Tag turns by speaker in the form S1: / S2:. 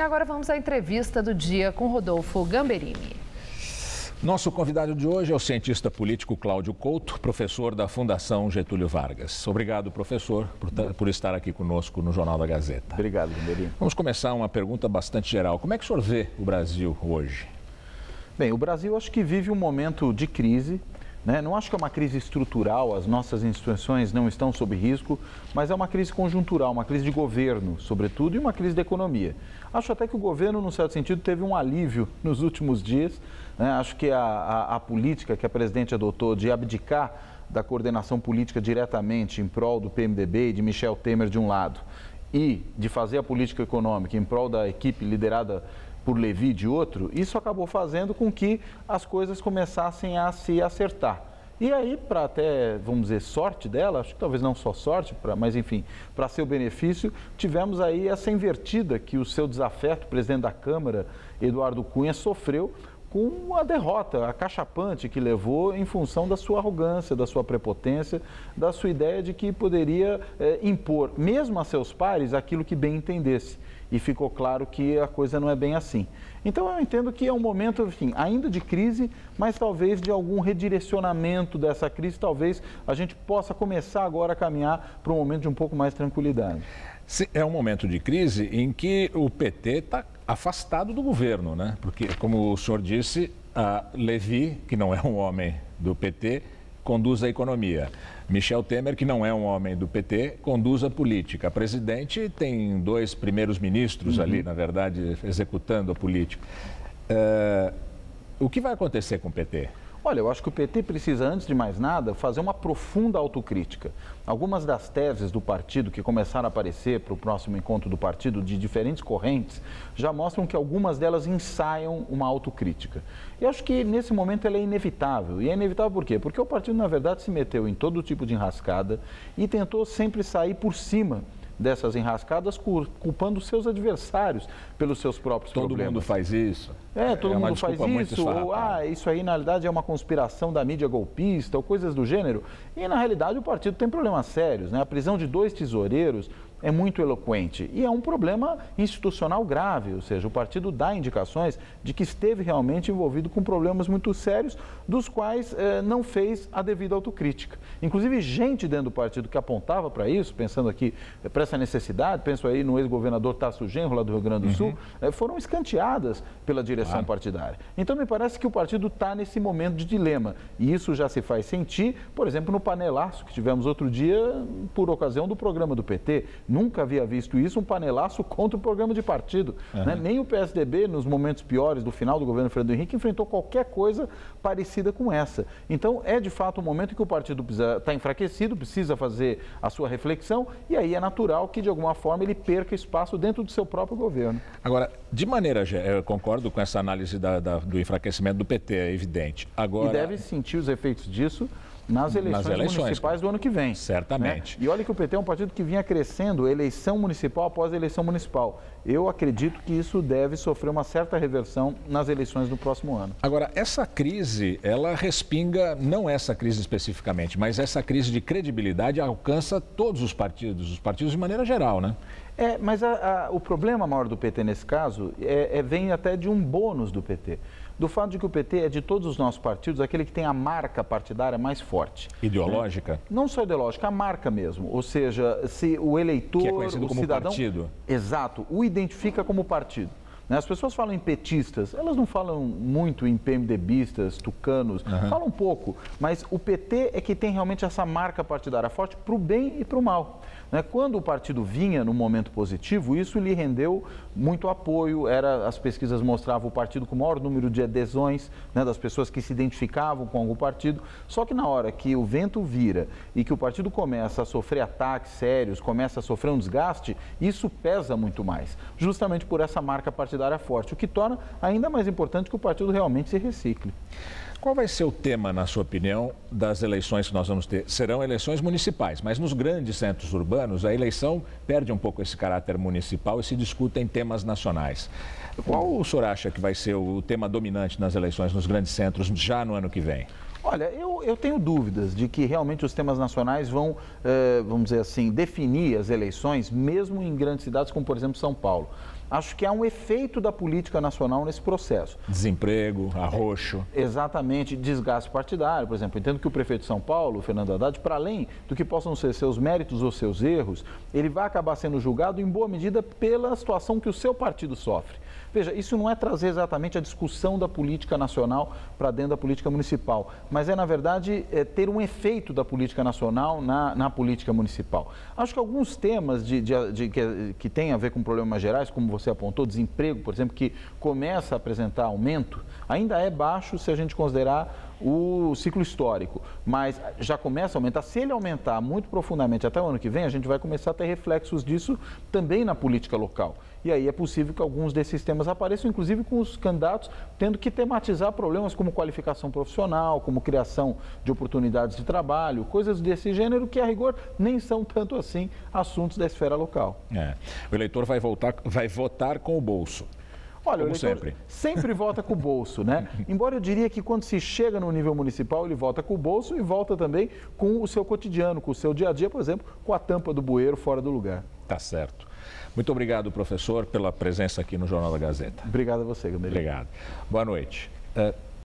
S1: E agora vamos à entrevista do dia com Rodolfo Gamberini.
S2: Nosso convidado de hoje é o cientista político Cláudio Couto, professor da Fundação Getúlio Vargas. Obrigado, professor, por estar aqui conosco no Jornal da Gazeta.
S3: Obrigado, Gamberini.
S2: Vamos começar uma pergunta bastante geral. Como é que o senhor vê o Brasil hoje?
S3: Bem, o Brasil acho que vive um momento de crise, né? Não acho que é uma crise estrutural, as nossas instituições não estão sob risco, mas é uma crise conjuntural, uma crise de governo, sobretudo, e uma crise de economia. Acho até que o governo, num certo sentido, teve um alívio nos últimos dias, né? Acho que a política que a presidente adotou de abdicar da coordenação política diretamente em prol do PMDB e de Michel Temer de um lado, e de fazer a política econômica em prol da equipe liderada por Levi de outro, isso acabou fazendo com que as coisas começassem a se acertar. E aí, para até, vamos dizer, sorte dela, acho que talvez não só sorte, mas enfim, para seu benefício, tivemos aí essa invertida que o seu desafeto, presidente da Câmara, Eduardo Cunha, sofreu com a derrota acachapante que levou em função da sua arrogância, da sua prepotência, da sua ideia de que poderia impor, mesmo a seus pares, aquilo que bem entendesse. E ficou claro que a coisa não é bem assim. Então eu entendo que é um momento, enfim, ainda de crise, mas talvez de algum redirecionamento dessa crise, talvez a gente possa começar agora a caminhar para um momento de um pouco mais de tranquilidade.
S2: É um momento de crise em que o PT está afastado do governo, né? Porque, como o senhor disse, a Levi, que não é um homem do PT, conduz a economia. Michel Temer, que não é um homem do PT, conduz a política. A presidente tem 2 primeiros ministros ali, na verdade, executando a política. O que vai acontecer com o PT?
S3: Olha, eu acho que o PT precisa, antes de mais nada, fazer uma profunda autocrítica. Algumas das teses do partido que começaram a aparecer para o próximo encontro do partido, de diferentes correntes, já mostram que algumas delas ensaiam uma autocrítica. E acho que nesse momento ela é inevitável. E é inevitável por quê? Porque o partido, na verdade, se meteu em todo tipo de enrascada e tentou sempre sair por cima dessas enrascadas, culpando seus adversários pelos seus próprios problemas.
S2: Todo mundo faz isso.
S3: Todo mundo faz isso, ou isso aí na realidade é uma conspiração da mídia golpista, ou coisas do gênero. E na realidade o partido tem problemas sérios, né? A prisão de 2 tesoureiros é muito eloquente e é um problema institucional grave, ou seja, o partido dá indicações de que esteve realmente envolvido com problemas muito sérios, dos quais não fez a devida autocrítica. Inclusive, gente dentro do partido que apontava para isso, pensando aqui para essa necessidade, penso aí no ex-governador Tasso Genro, lá do Rio Grande do Sul, foram escanteadas pela direção partidária. Então, me parece que o partido está nesse momento de dilema, e isso já se faz sentir, por exemplo, no panelaço que tivemos outro dia, por ocasião do programa do PT. Nunca havia visto isso, um panelaço contra o programa de partido. Né? Nem o PSDB, nos momentos piores do final do governo Fernando Henrique, enfrentou qualquer coisa parecida com essa. Então, é de fato um momento em que o partido está enfraquecido, precisa fazer a sua reflexão, e aí é natural que, de alguma forma, ele perca espaço dentro do seu próprio governo.
S2: Agora, de maneira geral, eu concordo com essa análise do enfraquecimento do PT, é evidente. Agora...
S3: E deve sentir os efeitos disso nas eleições municipais do ano que vem.
S2: Certamente.
S3: Né? E olha que o PT é um partido que vinha crescendo eleição municipal após eleição municipal. Eu acredito que isso deve sofrer uma certa reversão nas eleições do próximo ano.
S2: Agora, essa crise, ela respinga, não essa crise especificamente, mas essa crise de credibilidade alcança todos os partidos de maneira geral, né?
S3: Mas o problema maior do PT nesse caso vem até de um bônus do PT. Do fato de que o PT é, de todos os nossos partidos, aquele que tem a marca partidária mais forte.
S2: Ideológica?
S3: Né? Não só ideológica, a marca mesmo. Ou seja, se o eleitor,
S2: que é conhecido como
S3: cidadão...
S2: partido.
S3: Exato, o identifica como partido. As pessoas falam em petistas, elas não falam muito em PMDBistas, tucanos, falam um pouco, mas o PT é que tem realmente essa marca partidária forte para o bem e para o mal. Quando o partido vinha num momento positivo, isso lhe rendeu muito apoio, as pesquisas mostravam o partido com o maior número de adesões, das pessoas que se identificavam com algum partido, só que na hora que o vento vira e que o partido começa a sofrer ataques sérios, começa a sofrer um desgaste, isso pesa muito mais, justamente por essa marca partidária forte, o que torna ainda mais importante que o partido realmente se recicle.
S2: Qual vai ser o tema, na sua opinião, das eleições que nós vamos ter? Serão eleições municipais, mas nos grandes centros urbanos a eleição perde um pouco esse caráter municipal e se discutem temas nacionais. Qual o senhor acha que vai ser o tema dominante nas eleições nos grandes centros já no ano que vem?
S3: Olha, eu tenho dúvidas de que realmente os temas nacionais vão, vamos dizer assim, definir as eleições, mesmo em grandes cidades como, por exemplo, São Paulo. acho que há um efeito da política nacional nesse processo.
S2: Desemprego, arroxo.
S3: Exatamente, desgaste partidário. Por exemplo, entendo que o prefeito de São Paulo, Fernando Haddad, para além do que possam ser seus méritos ou seus erros, ele vai acabar sendo julgado em boa medida pela situação que o seu partido sofre. Veja, isso não é trazer exatamente a discussão da política nacional para dentro da política municipal, mas na verdade, ter um efeito da política nacional na política municipal. Acho que alguns temas que têm a ver com problemas gerais, como você apontou, desemprego, por exemplo, que começa a apresentar aumento, ainda é baixo se a gente considerar o ciclo histórico, mas já começa a aumentar. Se ele aumentar muito profundamente até o ano que vem, a gente vai começar a ter reflexos disso também na política local. E aí é possível que alguns desses temas apareçam, inclusive com os candidatos tendo que tematizar problemas como qualificação profissional, como criação de oportunidades de trabalho, coisas desse gênero que, a rigor, nem são tanto assim assuntos da esfera local.
S2: O eleitor vai votar com o bolso.
S3: Olha, o eleitor sempre vota com o bolso, né? Embora eu diria que quando se chega no nível municipal, ele vota com o bolso e volta também com o seu cotidiano, com o seu dia a dia, por exemplo, com a tampa do bueiro fora do lugar.
S2: Tá certo. Muito obrigado, professor, pela presença aqui no Jornal da Gazeta.
S3: Obrigado a você, Gamberini.
S2: Obrigado. Boa noite.